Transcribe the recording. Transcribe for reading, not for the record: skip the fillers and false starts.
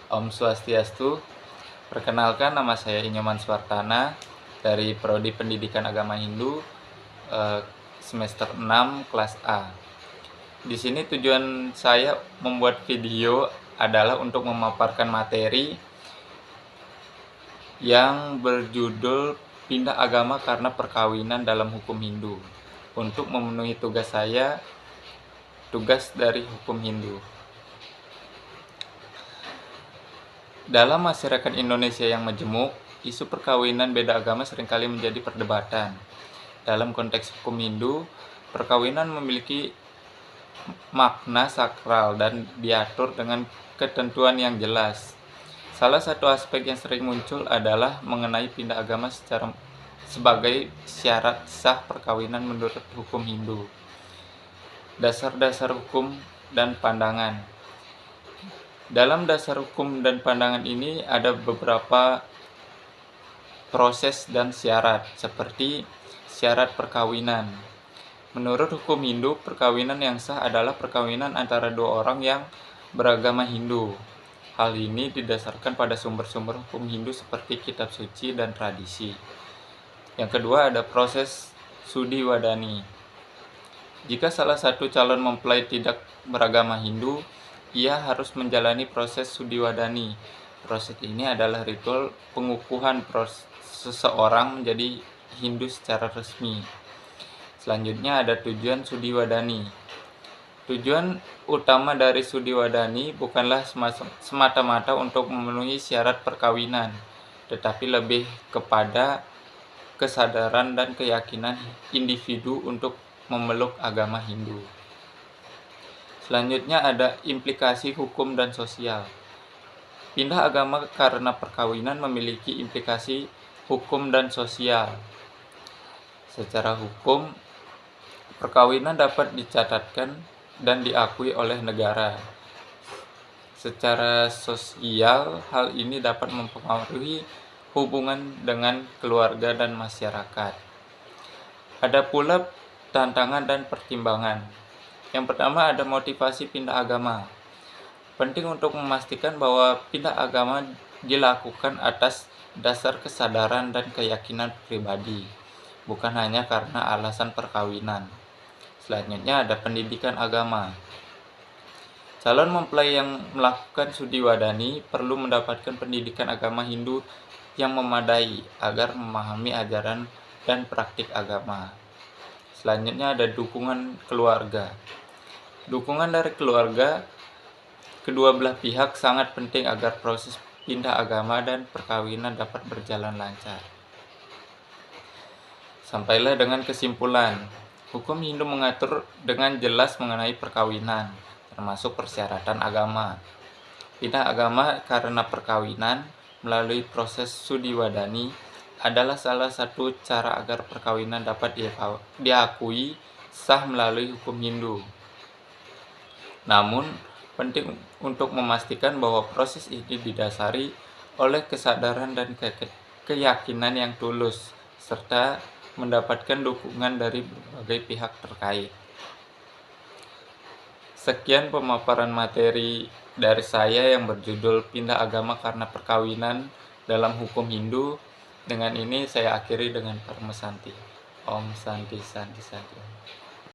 Om Swastiastu. Perkenalkan, nama saya Inyoman Swartana dari Prodi Pendidikan Agama Hindu semester 6 kelas A. Di sini tujuan saya membuat video adalah untuk memaparkan materi yang berjudul pindah agama karena perkawinan dalam hukum Hindu. Untuk memenuhi tugas saya, tugas dari hukum Hindu. Dalam masyarakat Indonesia yang majemuk, isu perkawinan beda agama seringkali menjadi perdebatan. Dalam konteks hukum Hindu, perkawinan memiliki makna sakral dan diatur dengan ketentuan yang jelas. Salah satu aspek yang sering muncul adalah mengenai pindah agama sebagai syarat sah perkawinan menurut hukum Hindu. Dasar-dasar hukum dan pandangan. Dalam dasar hukum dan pandangan ini ada beberapa proses dan syarat, seperti syarat perkawinan. Menurut hukum Hindu, perkawinan yang sah adalah perkawinan antara dua orang yang beragama Hindu. Hal ini didasarkan pada sumber-sumber hukum Hindu seperti kitab suci dan tradisi. Yang kedua ada proses sudi wadani. Jika salah satu calon mempelai tidak beragama Hindu, ia harus menjalani proses sudi wadani. Proses ini adalah ritual pengukuhan seseorang menjadi Hindu secara resmi. Selanjutnya ada tujuan sudi wadani. Tujuan utama dari sudi wadani bukanlah semata-mata untuk memenuhi syarat perkawinan, tetapi lebih kepada kesadaran dan keyakinan individu untuk memeluk agama Hindu. Selanjutnya ada implikasi hukum dan sosial. Pindah agama karena perkawinan memiliki implikasi hukum dan sosial. Secara hukum, perkawinan dapat dicatatkan dan diakui oleh negara. Secara sosial, hal ini dapat mempengaruhi hubungan dengan keluarga dan masyarakat. Ada pula tantangan dan pertimbangan. Yang pertama ada motivasi pindah agama. Penting untuk memastikan bahwa pindah agama dilakukan atas dasar kesadaran dan keyakinan pribadi, bukan hanya karena alasan perkawinan. Selanjutnya ada pendidikan agama. Calon mempelai yang melakukan sudi wadani perlu mendapatkan pendidikan agama Hindu yang memadai agar memahami ajaran dan praktik agama. Selanjutnya ada dukungan keluarga. Dukungan dari keluarga kedua belah pihak sangat penting agar proses pindah agama dan perkawinan dapat berjalan lancar. Sampailah dengan kesimpulan. Hukum Hindu mengatur dengan jelas mengenai perkawinan, termasuk persyaratan agama. Pindah agama karena perkawinan melalui proses sudi wadani adalah salah satu cara agar perkawinan dapat diakui sah melalui hukum Hindu. Namun, penting untuk memastikan bahwa proses ini didasari oleh kesadaran dan keyakinan yang tulus, serta mendapatkan dukungan dari berbagai pihak terkait. Sekian pemaparan materi dari saya yang berjudul Pindah Agama karena Perkawinan dalam Hukum Hindu. Dengan ini saya akhiri dengan Parma Santi. Om Santi Santi Santi.